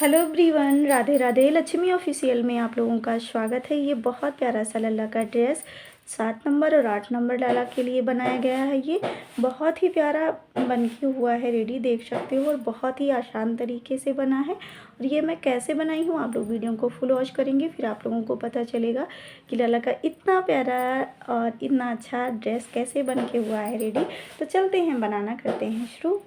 Hello everyone, Radhe Radhe. Lakshmi official में आप लोगों का स्वागत है। ये बहुत प्यारा सा लल्ला का ड्रेस 7 नंबर और 8 नंबर लाला के लिए बनाया गया है। ये बहुत ही प्यारा बन के हुआ है, रेडी देख सकते हो, और बहुत ही आसान तरीके से बना है। और ये मैं कैसे बनाई हूँ, आप लोग वीडियो को फुल वॉच करेंगे, फिर आप लोगों को पता चलेगा कि लल्ला का इतना प्यारा और इतना अच्छा ड्रेस कैसे बन के हुआ है रेडी। तो चलते हैं, बनाना करते हैं शुरू।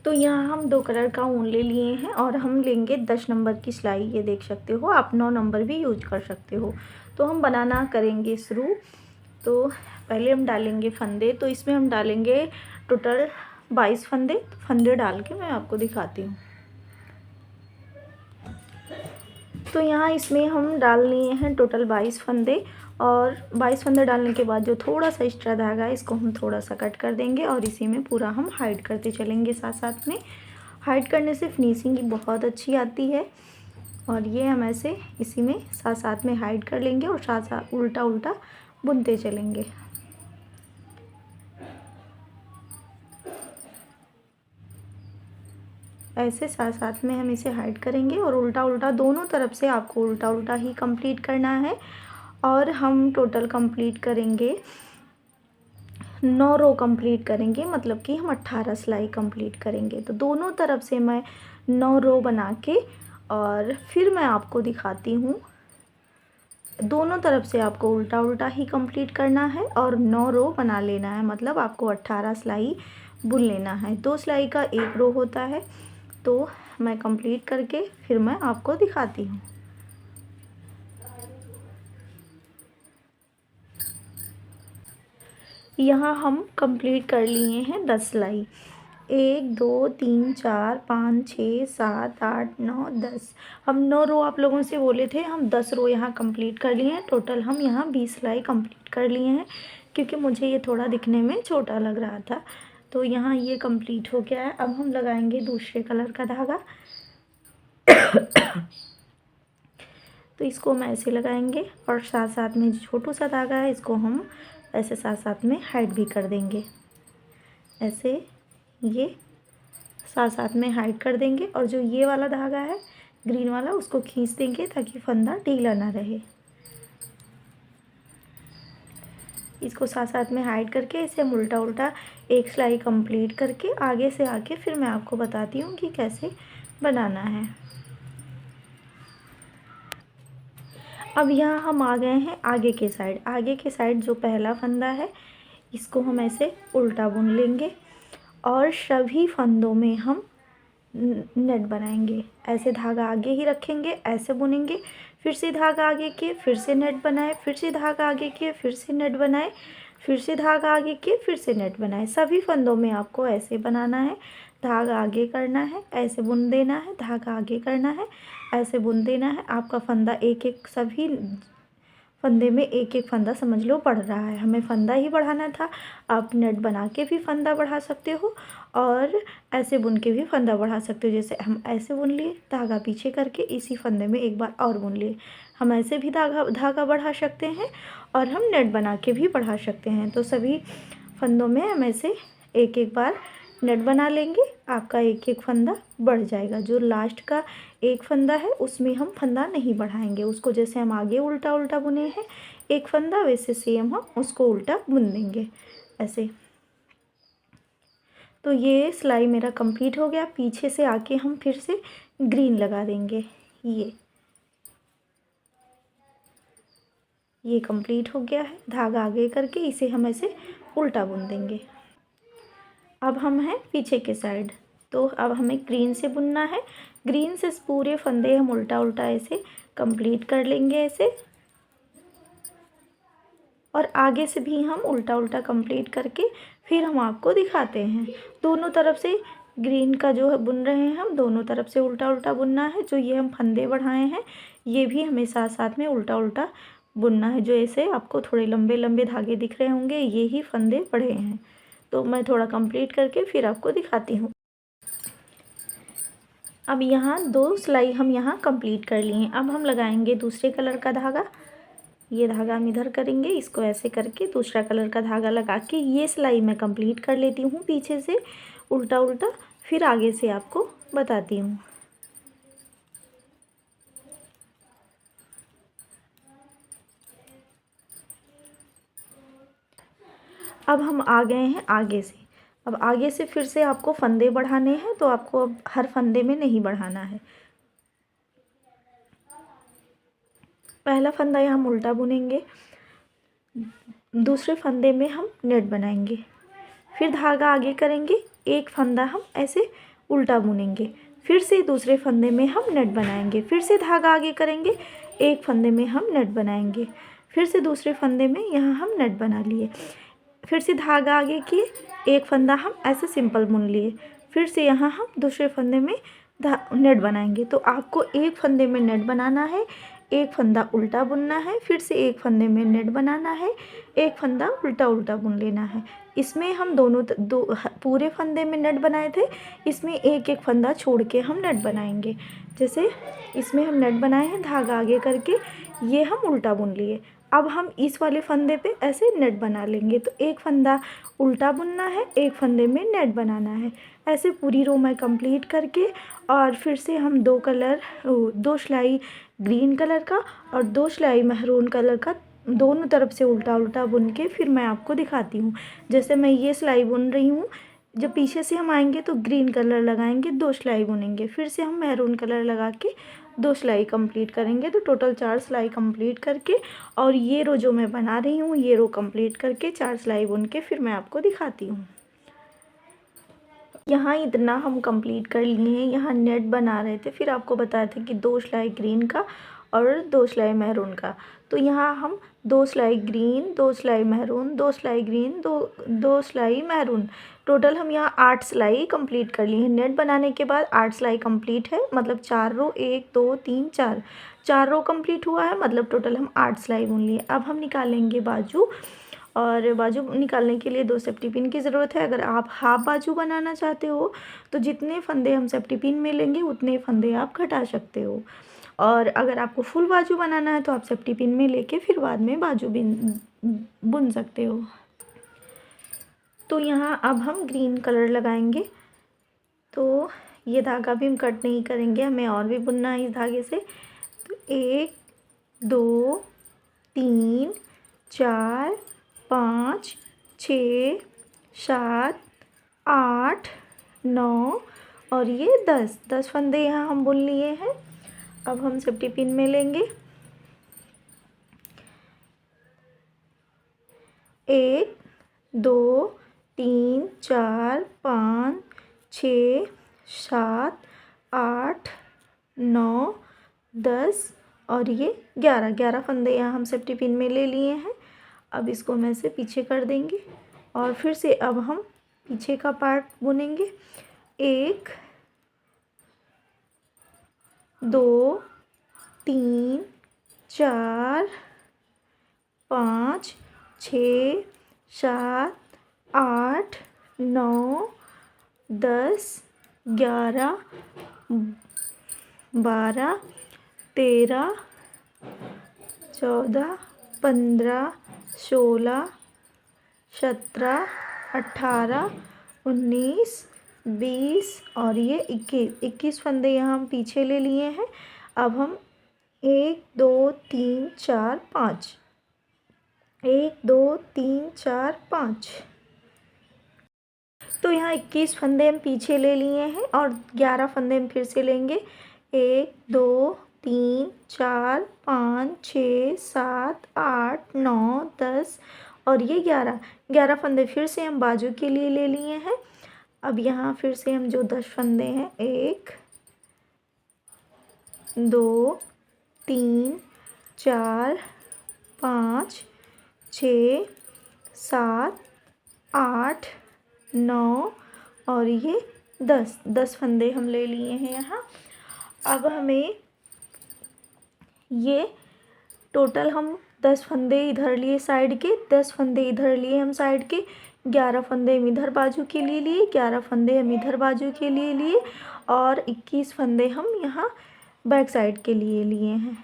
तो यहाँ हम 2 कलर का ऊन ले लिए हैं और हम लेंगे 10 नंबर की सिलाई। ये देख सकते हो, आप 9 नंबर भी यूज कर सकते हो। तो हम बनाना करेंगे शुरू। तो पहले हम डालेंगे फंदे। तो इसमें हम डालेंगे टोटल 22 फंदे। फंदे डाल के मैं आपको दिखाती हूँ। तो यहाँ इसमें हम डाल लिए हैं टोटल 22 फंदे। और 22 फंदे डालने के बाद जो थोड़ा सा एक्स्ट्रा धागा है, इसको हम थोड़ा सा कट कर देंगे और इसी में पूरा हम हाइड करते चलेंगे। साथ साथ में हाइड करने से फिनिशिंग की बहुत अच्छी आती है। और ये हम ऐसे इसी में साथ साथ में हाइड कर लेंगे और साथ साथ उल्टा उल्टा बुनते चलेंगे। ऐसे साथ साथ में हम इसे हाइड करेंगे और उल्टा उल्टा दोनों तरफ से आपको उल्टा उल्टा ही कंप्लीट करना है। और हम टोटल कंप्लीट करेंगे 9 रो कंप्लीट करेंगे, मतलब कि हम 18 सिलाई कंप्लीट करेंगे। तो दोनों तरफ से मैं 9 रो बना के और फिर मैं आपको दिखाती हूँ। दोनों तरफ से आपको उल्टा उल्टा ही कंप्लीट करना है और 9 रो बना लेना है, मतलब आपको 18 सिलाई बुन लेना है। 2 सिलाई का 1 रो होता है। तो मैं कंप्लीट करके फिर मैं आपको दिखाती हूँ। यहाँ हम कंप्लीट कर लिए हैं 10 सिलाई। 1 2 3 4 5 6 7 8 9 10। हम 9 रो आप लोगों से बोले थे, हम 10 रो यहाँ कंप्लीट कर लिए हैं। टोटल हम यहाँ 20 सिलाई कंप्लीट कर लिए हैं, क्योंकि मुझे ये थोड़ा दिखने में छोटा लग रहा था। तो यहाँ ये कंप्लीट हो गया है। अब हम लगाएंगे दूसरे कलर का धागा। तो इसको हम ऐसे लगाएंगे और साथ साथ में जो छोटू सा धागा है, इसको हम ऐसे साथ साथ में हाइड भी कर देंगे। ऐसे ये साथ साथ में हाइड कर देंगे और जो ये वाला धागा है ग्रीन वाला, उसको खींच देंगे ताकि फंदा ढीला ना रहे। इसको साथ साथ में हाइड करके इसे हम उल्टा उल्टा एक सिलाई कंप्लीट करके आगे से आके फिर मैं आपको बताती हूँ कि कैसे बनाना है। अब यहाँ हम आ गए हैं आगे के साइड। आगे के साइड जो पहला फंदा है, इसको हम ऐसे उल्टा बुन लेंगे और सभी फंदों में हम नेट बनाएंगे। ऐसे धागा आगे ही रखेंगे, ऐसे बुनेंगे, फिर से धागा आगे किए, फिर से नेट बनाए, फिर से धागा आगे किए, फिर से नेट बनाए, फिर से धागा आगे किए, फिर से नेट बनाए। सभी फंदों में आपको ऐसे बनाना है। धागा आगे करना है, ऐसे बुन देना है, धागा आगे करना है, ऐसे बुन देना है। आपका फंदा एक एक, सभी फंदे में एक एक फंदा समझ लो बढ़ रहा है। हमें फंदा ही बढ़ाना था। आप नेट बना के भी फंदा बढ़ा सकते हो और ऐसे बुन के भी फंदा बढ़ा सकते हो। जैसे हम ऐसे बुन लिए, धागा पीछे करके इसी फंदे में एक बार और बुन लिए। हम ऐसे भी धागा बढ़ा सकते हैं और हम नेट बना के भी बढ़ा सकते हैं। तो सभी फंदों में हम ऐसे एक एक बार नेट बना लेंगे, आपका एक एक फंदा बढ़ जाएगा। जो लास्ट का एक फंदा है उसमें हम फंदा नहीं बढ़ाएंगे, उसको जैसे हम आगे उल्टा उल्टा बुने हैं एक फंदा, वैसे सेम हम उसको उल्टा बुन देंगे ऐसे। तो ये सिलाई मेरा कंप्लीट हो गया। पीछे से आके हम फिर से ग्रीन लगा देंगे। ये कंप्लीट हो गया है। धागा आगे करके इसे हम ऐसे उल्टा बुन देंगे। अब हम हैं पीछे के साइड। तो अब हमें ग्रीन से बुनना है। ग्रीन से पूरे फंदे हम उल्टा उल्टा ऐसे कंप्लीट कर लेंगे ऐसे, और आगे से भी हम उल्टा उल्टा कंप्लीट करके फिर हम आपको दिखाते हैं। दोनों तरफ से ग्रीन का जो बुन रहे हैं हम, दोनों तरफ से उल्टा उल्टा बुनना है। जो ये हम फंदे बढ़ाए हैं, ये भी हमें साथ साथ में उल्टा उल्टा बुनना है। जो ऐसे आपको थोड़े लंबे लंबे धागे दिख रहे होंगे, ये ही फंदे बढ़े हैं। तो मैं थोड़ा कंप्लीट करके फिर आपको दिखाती हूँ। अब यहाँ 2 सिलाई हम यहाँ कंप्लीट कर लिए हैं। अब हम लगाएंगे दूसरे कलर का धागा। ये धागा हम इधर करेंगे, इसको ऐसे करके दूसरा कलर का धागा लगा के ये सिलाई मैं कंप्लीट कर लेती हूँ पीछे से उल्टा उल्टा। फिर आगे से आपको बताती हूँ। अब हम आ गए हैं आगे से। अब आगे से फिर से आपको फंदे बढ़ाने हैं, तो आपको अब हर फंदे में नहीं बढ़ाना है। पहला फंदा यहाँ हम उल्टा बुनेंगे, दूसरे फंदे में हम नेट बनाएंगे, फिर धागा आगे करेंगे, एक फंदा हम ऐसे उल्टा बुनेंगे, फिर से दूसरे फंदे में हम नेट बनाएंगे, फिर से धागा आगे करेंगे, एक फंदे में हम नेट बनाएंगे, फिर से दूसरे फंदे में यहाँ हम नेट बना लिए, फिर से धागा आगे किए, एक फंदा हम ऐसे सिंपल बुन लिए, फिर से यहाँ हम दूसरे फंदे में नेट बनाएंगे। तो आपको एक फंदे में नेट बनाना है, एक फंदा उल्टा बुनना है, फिर से एक फंदे में नेट बनाना है, एक फंदा उल्टा उल्टा बुन लेना है। इसमें हम दो पूरे फंदे में नेट बनाए थे, इसमें एक एक फंदा छोड़ के हम नेट बनाएंगे। जैसे इसमें हम नेट बनाए हैं धागा आगे करके, ये हम उल्टा बुन लिए। अब हम इस वाले फंदे पे ऐसे नेट बना लेंगे। तो एक फंदा उल्टा बुनना है, एक फंदे में नेट बनाना है। ऐसे पूरी रो में कंप्लीट करके और फिर से हम दो सिलाई ग्रीन कलर का और दो सिलाई मैरून कलर का दोनों तरफ से उल्टा उल्टा बुन के फिर मैं आपको दिखाती हूँ। जैसे मैं ये सिलाई बुन रही हूँ, जब पीछे से हम आएंगे तो ग्रीन कलर लगाएंगे, दो सिलाई बुनेंगे, फिर से हम मैरून कलर लगा के दो सिलाई कंप्लीट करेंगे। तो टोटल 4 सिलाई कंप्लीट करके और ये रो जो मैं बना रही हूँ ये रो कंप्लीट करके 4 सिलाई बुन के फिर मैं आपको दिखाती हूँ। यहाँ इतना हम कंप्लीट कर लिए हैं। यहाँ नेट बना रहे थे, फिर आपको बताया था कि 2 सिलाई ग्रीन का और 2 सिलाई मैरून का। तो यहाँ हम 2 सिलाई ग्रीन, 2 सिलाई मैरून, 2 सिलाई ग्रीन, दो सिलाई मैरून, टोटल हम यहाँ 8 सिलाई कंप्लीट कर ली है। नेट बनाने के बाद 8 सिलाई कंप्लीट है, मतलब 4 रो, 1 2 3 4 रो कंप्लीट हुआ है, मतलब टोटल हम 8 सिलाई बुन लिए। अब हम निकालेंगे बाजू, और बाजू निकालने के लिए 2 सेफ्टी पिन की ज़रूरत है। अगर आप हाफ बाजू बनाना चाहते हो तो जितने फंदे हम सेफ्टी पिन में लेंगे उतने फंदे आप घटा सकते हो, और अगर आपको फुल बाजू बनाना है तो आप सेफ्टी पिन में लेके फिर बाद में बाजू बुन सकते हो। तो यहाँ अब हम ग्रीन कलर लगाएंगे। तो ये धागा भी हम कट नहीं करेंगे, हमें और भी बुनना है इस धागे से। तो 1 2 3 4 5 6 7 8 9 और ये 10 फंदे यहाँ हम बुन लिए हैं। अब हम सेफ्टी पिन में लेंगे, 1 2 3 4 5 6 7 8 9 10 और ये 11 फंदे यहाँ हम सेफ्टी पिन में ले लिए हैं। अब इसको हम ऐसे पीछे कर देंगे और फिर से अब हम पीछे का पार्ट बुनेंगे। 1 2 3 4 5 6 7 8 9 10 11 12 13 14 15 16 17 18 19 20 और ये 21 फंदे यहाँ हम पीछे ले लिए हैं। अब हम 1 2 3 4 5 1 2 3 4 5 तो यहाँ 21 फंदे हम पीछे ले लिए हैं और 11 फंदे हम फिर से लेंगे। 1 2 3 4 5 6 7 8 9 10 और ये 11 फंदे फिर से हम बाजू के लिए ले लिए हैं। अब यहाँ फिर से हम जो 10 फंदे हैं 1 2 3 4 5 6 7 8 9 और ये 10 फंदे हम ले लिए हैं यहाँ। अब हमें ये टोटल हम 10 फंदे इधर लिए साइड के, 10 फंदे इधर लिए हम साइड के, 11 फंदे हम इधर बाजू के लिए लिए, 11 फंदे हम इधर बाजू के लिए लिए और 21 फंदे हम यहाँ बैक साइड के लिए लिए हैं।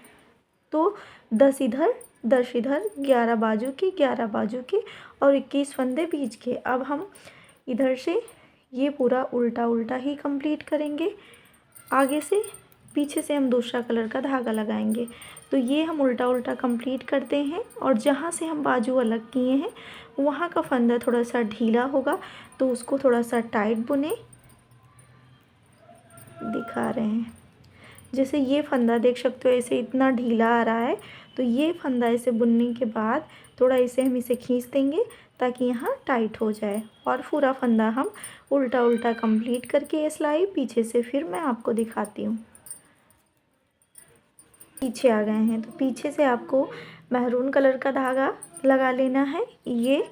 तो 10 इधर 10 इधर, 11 बाजू के 11 बाजू के और 21 फंदे बीच के। अब हम इधर से ये पूरा उल्टा उल्टा ही कंप्लीट करेंगे। आगे से पीछे से हम दूसरा कलर का धागा लगाएंगे। तो ये हम उल्टा उल्टा कंप्लीट करते हैं और जहाँ से हम बाजू अलग किए हैं वहाँ का फंदा थोड़ा सा ढीला होगा, तो उसको थोड़ा सा टाइट बुने। दिखा रहे हैं, जैसे ये फंदा देख सकते हो ऐसे इतना ढीला आ रहा है, तो ये फंदा ऐसे बुनने के बाद थोड़ा हम इसे खींच देंगे ताकि यहाँ टाइट हो जाए। और पूरा फंदा हम उल्टा उल्टा कंप्लीट करके ये सिलाई पीछे से फिर मैं आपको दिखाती हूँ। पीछे आ गए हैं तो पीछे से आपको मैरून कलर का धागा लगा लेना है ये,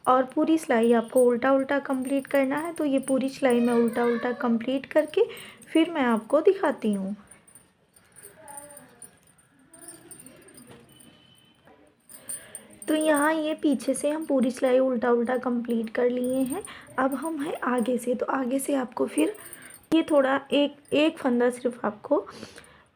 और पूरी सिलाई आपको उल्टा उल्टा कंप्लीट करना है। तो ये पूरी सिलाई मैं उल्टा उल्टा कंप्लीट करके फिर मैं आपको दिखाती हूँ। तो यहाँ ये पीछे से हम पूरी सिलाई उल्टा उल्टा कंप्लीट कर लिए हैं। अब हम हैं आगे से, तो आगे से आपको फिर ये थोड़ा एक फंदा सिर्फ आपको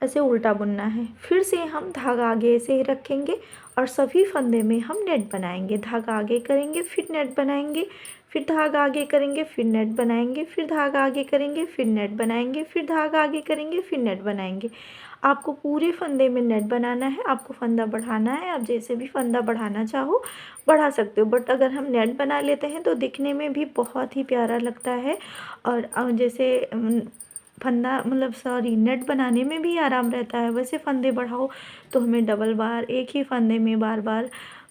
ऐसे उल्टा बुनना है। फिर से हम धागा आगे ऐसे ही रखेंगे और सभी फंदे में हम नेट बनाएंगे। धागा आगे करेंगे फिर नेट बनाएंगे, फिर धागा आगे करेंगे फिर नेट बनाएंगे, फिर धागा आगे करेंगे फिर नेट बनाएंगे, फिर धागा आगे करेंगे फिर नेट बनाएंगे। आपको पूरे फंदे में नेट बनाना है। आपको फंदा बढ़ाना है, आप जैसे भी फंदा बढ़ाना चाहो बढ़ा सकते हो, बट अगर हम नेट बना लेते हैं तो दिखने में भी बहुत ही प्यारा लगता है। और जैसे फंदा मतलब सॉरी नेट बनाने में भी आराम रहता है। वैसे फंदे बढ़ाओ तो हमें डबल बार एक ही फंदे में बार बार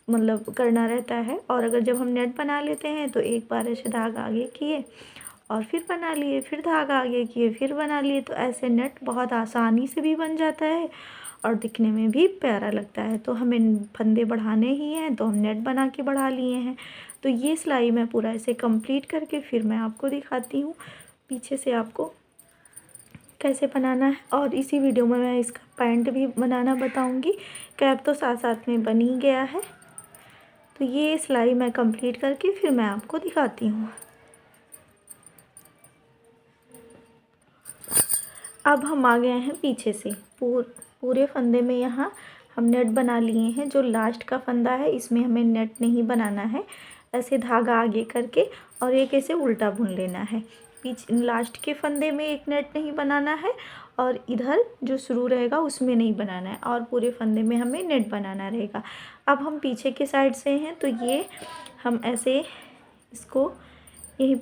मतलब करना रहता है। और अगर जब हम नेट बना लेते हैं तो एक बार ऐसे धागा आगे किए और फिर बना लिए, फिर धागा आगे किए फिर बना लिए, तो ऐसे नेट बहुत आसानी से भी बन जाता है और दिखने में भी प्यारा लगता है। तो हमें फंदे बढ़ाने ही हैं तो हम नेट बना के बढ़ा लिए हैं। तो ये सिलाई मैं पूरा ऐसे कंप्लीट करके फिर मैं आपको दिखाती हूँ पीछे से आपको कैसे बनाना है। और इसी वीडियो में मैं इसका पैंट भी बनाना बताऊंगी। कैप तो साथ साथ में बन ही गया है। तो ये सिलाई मैं कंप्लीट करके फिर मैं आपको दिखाती हूँ। अब हम आ गए हैं पीछे से। पूरे फंदे में यहाँ हम नेट बना लिए हैं। जो लास्ट का फंदा है इसमें हमें नेट नहीं बनाना है। ऐसे धागा आगे करके और एक ऐसे उल्टा बुन लेना है। लास्ट के फंदे में एक नेट नहीं बनाना है और इधर जो शुरू रहेगा उसमें नहीं बनाना है, और पूरे फंदे में हमें नेट बनाना रहेगा। अब हम पीछे के साइड से हैं तो ये हम ऐसे इसको यही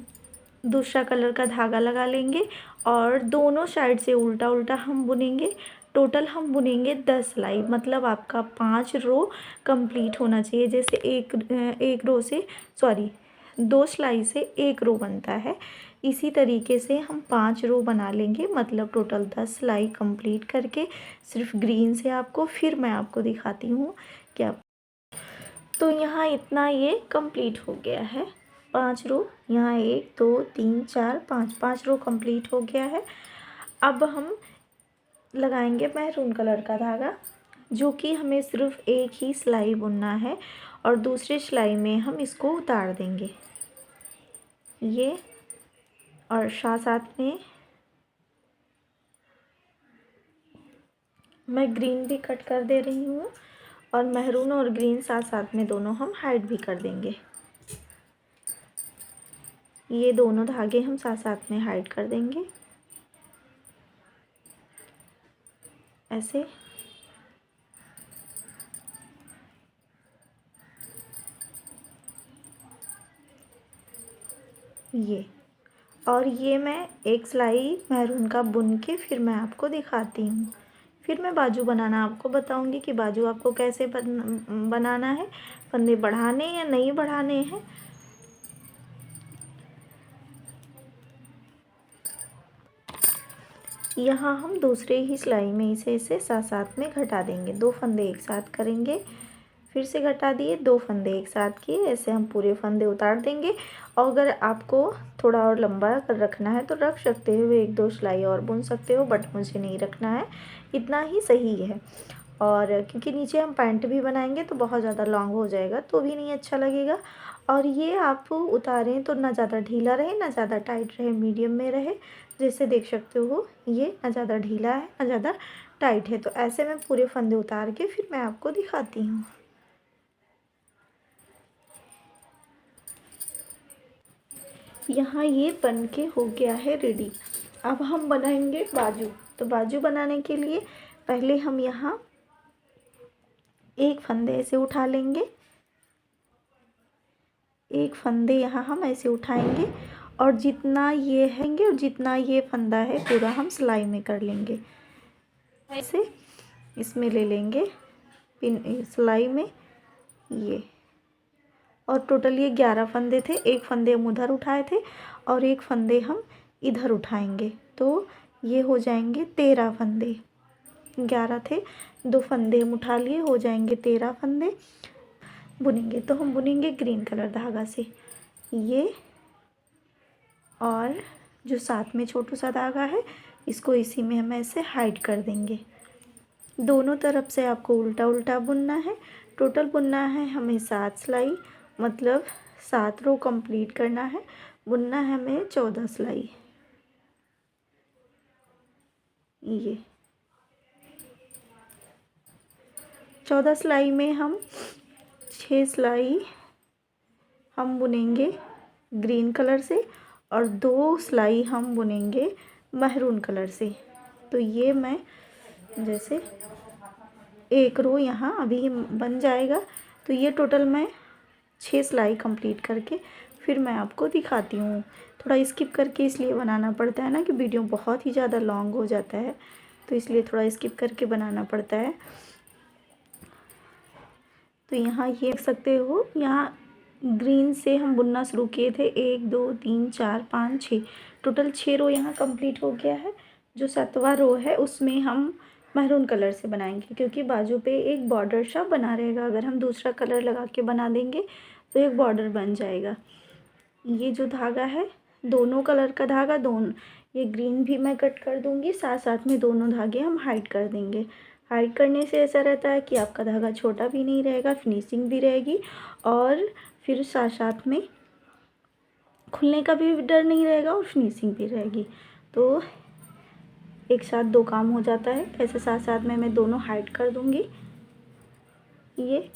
दूसरा कलर का धागा लगा लेंगे और दोनों साइड से उल्टा उल्टा हम बुनेंगे। टोटल हम बुनेंगे 10 सिलाई, मतलब आपका 5 रो कंप्लीट होना चाहिए। जैसे एक रो से सॉरी 2 सिलाई से 1 रो बनता है, इसी तरीके से हम 5 रो बना लेंगे। मतलब टोटल 10 सिलाई कंप्लीट करके सिर्फ ग्रीन से आपको फिर मैं आपको दिखाती हूँ क्या। तो यहाँ इतना ये कंप्लीट हो गया है। 5 रो यहाँ 1 2 3 4 5 रो कंप्लीट हो गया है। अब हम लगाएंगे मैरून कलर का धागा, जो कि हमें सिर्फ एक ही सिलाई बुनना है और दूसरी सिलाई में हम इसको उतार देंगे ये। और साथ में मैं ग्रीन भी कट कर दे रही हूँ और मैरून और ग्रीन साथ में दोनों हम हाइड भी कर देंगे। ये दोनों धागे हम साथ में हाइड कर देंगे ऐसे। ये और ये मैं एक सिलाई मैरून का बुन के फिर मैं आपको दिखाती हूँ। फिर मैं बाजू बनाना आपको बताऊंगी कि बाजू आपको कैसे बनाना है, फंदे बढ़ाने या नहीं बढ़ाने हैं। यहाँ हम दूसरे ही सिलाई में इसे साथ में घटा देंगे। 2 फंदे एक साथ करेंगे, फिर से घटा दिए, 2 फंदे एक साथ किए, ऐसे हम पूरे फंदे उतार देंगे। और अगर आपको थोड़ा और लंबा कर रखना है तो रख सकते हो, 1-2 सिलाई और बुन सकते हो, बट मुझे नहीं रखना है, इतना ही सही है। और क्योंकि नीचे हम पैंट भी बनाएंगे तो बहुत ज़्यादा लॉन्ग हो जाएगा तो भी नहीं अच्छा लगेगा। और ये आप उतारें तो ना ज़्यादा ढीला रहे ना ज़्यादा टाइट रहे, मीडियम में रहे। जैसे देख सकते हो ये ना ज़्यादा ढीला है ना ज़्यादा टाइट है। तो ऐसे मैं पूरे फंदे उतार के फिर मैं आपको दिखाती हूँ। यहाँ ये बन के हो गया है रेडी। अब हम बनाएंगे बाजू। तो बाजू बनाने के लिए पहले हम यहाँ एक फंदे ऐसे उठा लेंगे, एक फंदे यहाँ हम ऐसे उठाएंगे और जितना ये हैंगे और जितना ये फंदा है पूरा हम सिलाई में कर लेंगे। ऐसे इसमें ले लेंगे पिन सिलाई में ये, और टोटल ये 11 फंदे थे। एक फंदे हम उधर उठाए थे और एक फंदे हम इधर उठाएंगे, तो ये हो जाएंगे 13 फंदे। 11 थे, 2 फंदे हम उठा लिए, हो जाएंगे 13 फंदे। बुनेंगे तो हम बुनेंगे ग्रीन कलर धागा से ये, और जो साथ में छोटू सा धागा है इसको इसी में हम ऐसे हाइड कर देंगे। दोनों तरफ से आपको उल्टा उल्टा बुनना है। टोटल बुनना है हमें 7 सिलाई, मतलब 7 रो कंप्लीट करना है। बुनना है हमें 14 सिलाई। ये 14 सिलाई में हम 6 सिलाई हम बुनेंगे ग्रीन कलर से और 2 सिलाई हम बुनेंगे मैरून कलर से। तो ये मैं जैसे एक रो यहाँ अभी बन जाएगा, तो ये टोटल मैं 6 सिलाई कंप्लीट करके फिर मैं आपको दिखाती हूँ। थोड़ा स्किप करके इसलिए बनाना पड़ता है ना कि वीडियो बहुत ही ज़्यादा लॉन्ग हो जाता है, तो इसलिए थोड़ा स्किप करके बनाना पड़ता है। तो यहाँ ये देख सकते हो, यहाँ ग्रीन से हम बुनना शुरू किए थे 1 2 3 4 5 6, टोटल 6 रो यहाँ कंप्लीट हो गया है। जो 7वां रो है उसमें हम मैरून कलर से बनाएंगे, क्योंकि बाजू पे एक बॉर्डर सा बना रहेगा। अगर हम दूसरा कलर लगा के बना देंगे तो एक बॉर्डर बन जाएगा। ये जो धागा है दोनों कलर का धागा, दोनों ये ग्रीन भी मैं कट कर दूंगी, साथ साथ में दोनों धागे हम हाइड कर देंगे। हाइड करने से ऐसा रहता है कि आपका धागा छोटा भी नहीं रहेगा, फिनिशिंग भी रहेगी, और फिर साथ साथ में खुलने का भी डर नहीं रहेगा और फिनिशिंग भी रहेगी। तो एक साथ 2 काम हो जाता है। ऐसे साथ साथ में मैं दोनों हाइड कर दूंगी ये।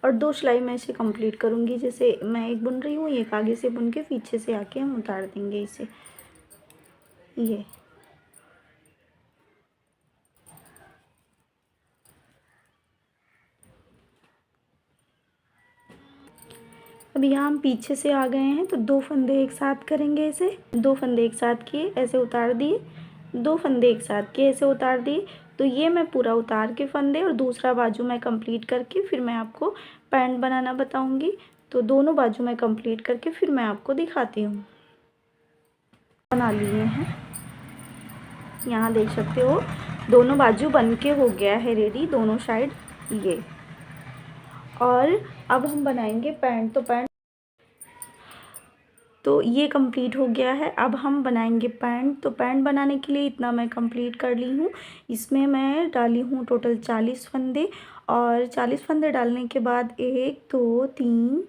और 2 सिलाई मैं इसे कंप्लीट करूँगी। जैसे मैं एक बुन रही हूँ, एक आगे से बुन के पीछे से आके हम उतार देंगे इसे। ये अब यहाँ हम पीछे से आ गए हैं, तो 2 फंदे एक साथ करेंगे ऐसे। 2 फंदे एक साथ किए, ऐसे उतार दिए, 2 फंदे एक साथ किए, ऐसे उतार दिए। तो ये मैं पूरा उतार के फंदे और दूसरा बाजू मैं कंप्लीट करके फिर मैं आपको पैंट बनाना बताऊंगी। तो दोनों बाजू मैं कंप्लीट करके फिर मैं आपको दिखाती हूँ। बना लिए हैं, यहाँ देख सकते हो दोनों बाजू बन के हो गया है रेडी, दोनों साइड ये। और अब हम बनाएंगे पैंट। तो ये कंप्लीट हो गया है। अब हम बनाएंगे पैंट। तो पैंट बनाने के लिए इतना मैं कंप्लीट कर ली हूँ। इसमें मैं डाली हूँ टोटल 40 फंदे, और 40 फंदे डालने के बाद 1 2 3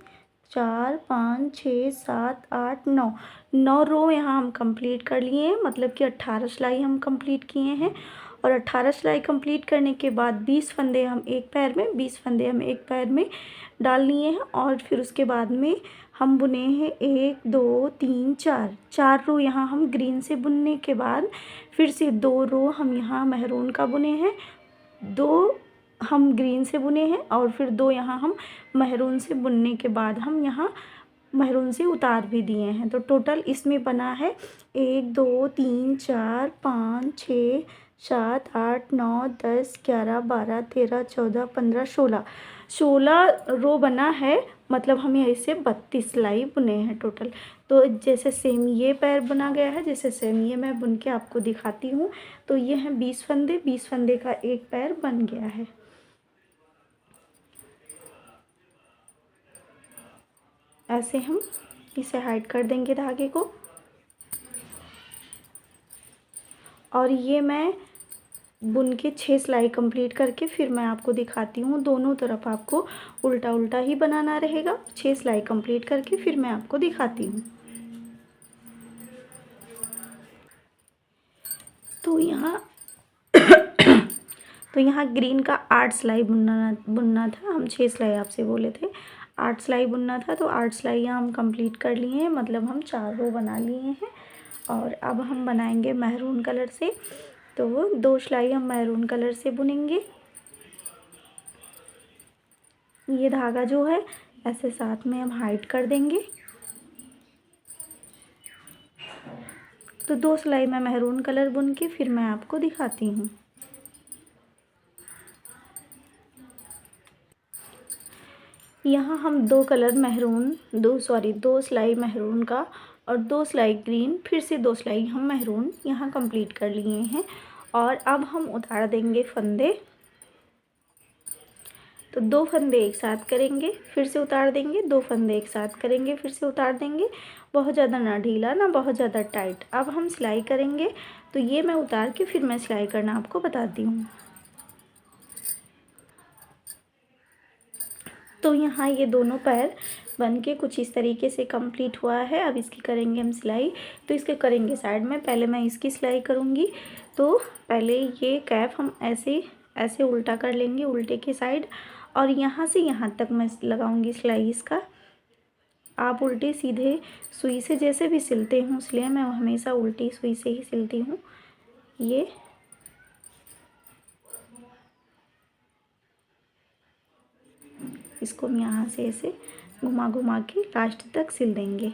4 5 6 7 8 9 रो यहाँ हम कंप्लीट कर लिए हैं, मतलब कि 18 सिलाई हम कंप्लीट किए हैं। और 18 सिलाई कंप्लीट करने के बाद 20 फंदे हम एक पैर में, 20 फंदे हम एक पैर में डाल लिए हैं। और फिर उसके बाद में हम बुने हैं 1 2 3 4 रो यहाँ हम ग्रीन से बुनने के बाद फिर से 2 रो हम यहाँ मैरून का बुने हैं, 2 हम ग्रीन से बुने हैं, और फिर 2 यहाँ हम मैरून से बुनने के बाद हम यहाँ मैरून से उतार भी दिए हैं। तो टोटल इसमें बना है 1 2 3 4 5 6 7 8 9 10 11 12 13 14 15 16 रो बना है। मतलब हम ऐसे 32 सिलाई बुने हैं टोटल। तो जैसे सेम ये पैर बुना गया है, जैसे सेम ये मैं बुन के आपको दिखाती हूँ। तो ये हैं 20 फंदे, 20 फंदे का एक पैर बन गया है। ऐसे हम इसे हाइड कर देंगे धागे को। और ये मैं बुन के 6 सिलाई कंप्लीट करके फिर मैं आपको दिखाती हूँ। दोनों तरफ आपको उल्टा उल्टा ही बनाना रहेगा। 6 सिलाई कंप्लीट करके फिर मैं आपको दिखाती हूँ। तो तो यहाँ ग्रीन का 8 सिलाई बुनना था। हम 6 सिलाई आपसे बोले थे, 8 सिलाई बुनना था। तो 8 सिलाइयाँ हम कंप्लीट कर लिए हैं, मतलब हम 4 रो बना लिए हैं। और अब हम बनाएंगे मैरून कलर से। तो वो 2 सिलाई हम मैरून कलर से बुनेंगे। ये धागा जो है ऐसे साथ में हम हाइड कर देंगे। तो 2 सिलाई मैं मैरून कलर बुन के फिर मैं आपको दिखाती हूँ। यहाँ हम 2 कलर मैरून, 2 सिलाई मैरून का और 2 सिलाई ग्रीन, फिर से 2 सिलाई हम मैरून यहाँ कंप्लीट कर लिए हैं। और अब हम उतार देंगे फंदे। तो 2 फंदे एक साथ करेंगे, फिर से उतार देंगे, 2 फंदे एक साथ करेंगे, फिर से उतार देंगे। बहुत ज़्यादा ना ढीला ना बहुत ज़्यादा टाइट। अब हम सिलाई करेंगे। तो ये मैं उतार के फिर मैं सिलाई करना आपको बताती हूँ। तो यहाँ ये दोनों पैर बन के कुछ इस तरीके से कंप्लीट हुआ है। अब इसकी करेंगे हम सिलाई। तो इसके करेंगे साइड में, पहले मैं इसकी सिलाई करूँगी। तो पहले ये कैप हम ऐसे ऐसे उल्टा कर लेंगे, उल्टे के साइड, और यहाँ से यहाँ तक मैं लगाऊंगी सिलाई इसका। आप उल्टे सीधे सुई से जैसे भी सिलते हूँ, इसलिए मैं हमेशा उल्टी सुई से ही सिलती हूँ। ये इसको हम यहाँ से ऐसे घुमा घुमा के लास्ट तक सिल देंगे।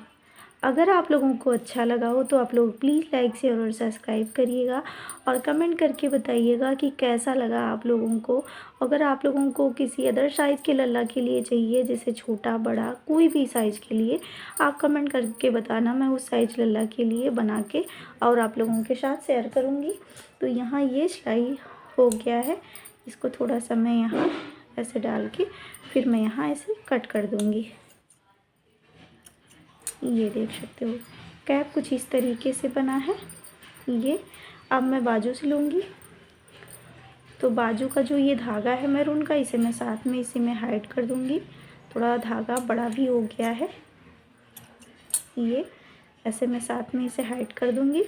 अगर आप लोगों को अच्छा लगा हो तो आप लोग प्लीज़ लाइक शेयर और सब्सक्राइब करिएगा और कमेंट करके बताइएगा कि कैसा लगा आप लोगों को। अगर आप लोगों को किसी अदर साइज़ के लल्ला के लिए चाहिए, जैसे छोटा बड़ा कोई भी साइज़ के लिए, आप कमेंट करके बताना, मैं उस साइज़ लल्ला के लिए बना के और आप लोगों के साथ शेयर करूँगी। तो यहाँ ये सिलाई हो गया है। इसको थोड़ा सा मैं यहाँ ऐसे डाल के फिर मैं यहाँ ऐसे कट कर दूँगी। ये देख सकते हो कैप कुछ इस तरीके से बना है। ये अब मैं बाजू से लूँगी। तो बाजू का जो ये धागा है मैरून का, इसे मैं साथ में इसी में हाइड कर दूँगी। थोड़ा धागा बड़ा भी हो गया है। ये ऐसे मैं साथ में इसे हाइड कर दूँगी।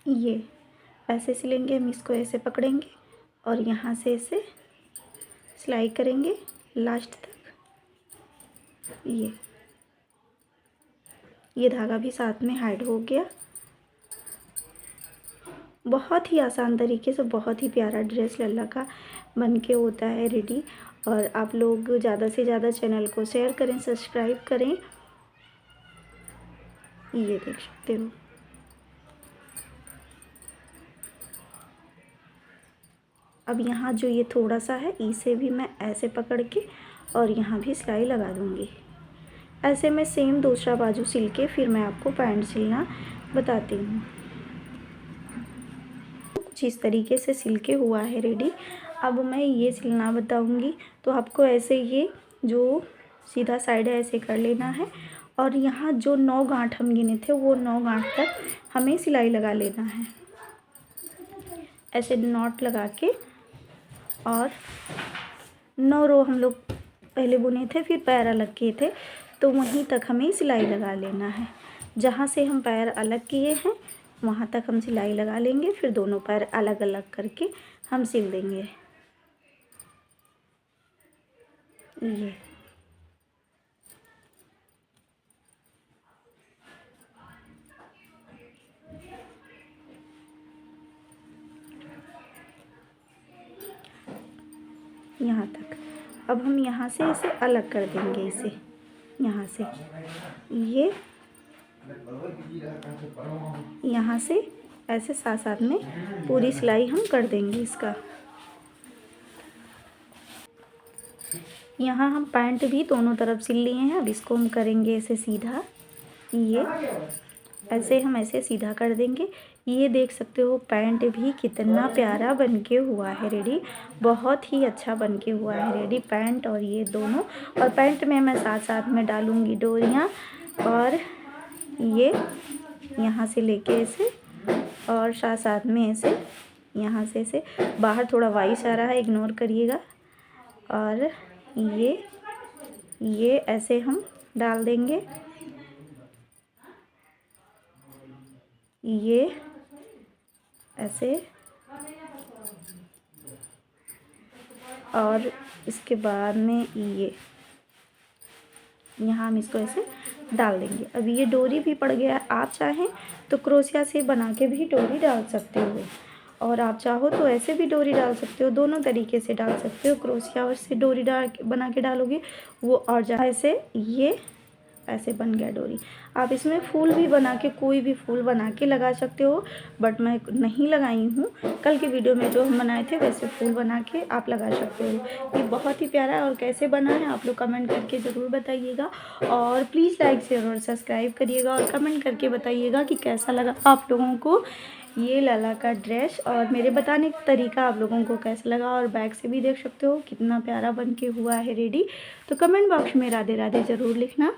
ये ऐसे सिलेंगे हम, इसको ऐसे पकड़ेंगे और यहाँ से ऐसे सिलाई करेंगे लास्ट तक। ये धागा भी साथ में हाइड हो गया। बहुत ही आसान तरीके से बहुत ही प्यारा ड्रेस लल्ला का बन के होता है रेडी। और आप लोग ज़्यादा से ज़्यादा चैनल को शेयर करें, सब्सक्राइब करें। ये देख सकते हो। अब यहाँ जो ये थोड़ा सा है, इसे भी मैं ऐसे पकड़ के और यहाँ भी सिलाई लगा दूँगी। ऐसे मैं सेम दूसरा बाजू सिल के फिर मैं आपको पैंट सिलना बताती हूँ। कुछ इस तरीके से सिल के हुआ है रेडी। अब मैं ये सिलना बताऊँगी। तो आपको ऐसे ये जो सीधा साइड है ऐसे कर लेना है और यहाँ जो 9 गांठ हम गिने थे वो 9 गांठ तक हमें सिलाई लगा लेना है। ऐसे नॉट लगा के, और 9 रो हम लोग पहले बुने थे, फिर पैर अलग किए थे, तो वहीं तक हमें सिलाई लगा लेना है। जहाँ से हम पैर अलग किए हैं वहाँ तक हम सिलाई लगा लेंगे, फिर दोनों पैर अलग अलग करके हम सिल देंगे। ये यहाँ तक। अब हम यहाँ से इसे अलग कर देंगे, इसे यहाँ से ये यहाँ से ऐसे साथ साथ में पूरी सिलाई हम कर देंगे इसका। यहाँ हम पैंट भी दोनों तरफ सिल लिए हैं। अब इसको हम करेंगे ऐसे सीधा। ये ऐसे हम ऐसे सीधा कर देंगे। ये देख सकते हो पैंट भी कितना प्यारा बन के हुआ है रेडी। बहुत ही अच्छा बन के हुआ है रेडी पैंट और ये दोनों। और पैंट में मैं साथ साथ में डालूँगी डोरियाँ, और ये यहाँ से लेके ऐसे और साथ साथ में ऐसे यहाँ से ऐसे बाहर थोड़ा वाइस आ रहा है, इग्नोर करिएगा। और ये ऐसे हम डाल देंगे। ये ऐसे, और इसके बाद में ये यहाँ हम इसको ऐसे डाल देंगे। अभी ये डोरी भी पड़ गया है, आप चाहें तो क्रोशिया से बना के भी डोरी डाल सकते हो, और आप चाहो तो ऐसे भी डोरी डाल सकते हो, दोनों तरीके से डाल सकते हो। क्रोशिया और से डोरी डाल बना के डालोगे वो और जहाँ ऐसे ये ऐसे बन गया डोरी। आप इसमें फूल भी बना के, कोई भी फूल बना के लगा सकते हो, बट मैं नहीं लगाई हूँ। कल के वीडियो में जो हम बनाए थे वैसे फूल बना के आप लगा सकते हो। ये बहुत ही प्यारा है, और कैसे बना है आप लोग कमेंट करके ज़रूर बताइएगा, और प्लीज़ लाइक शेयर और सब्सक्राइब करिएगा, और कमेंट करके बताइएगा कि कैसा लगा आप लोगों को ये लाला का ड्रेस, और मेरे बताने का तरीका आप लोगों को कैसा लगा। और बैक से भी देख सकते हो कितना प्यारा बन के हुआ है रेडी। तो कमेंट बॉक्स में राधे राधे ज़रूर लिखना।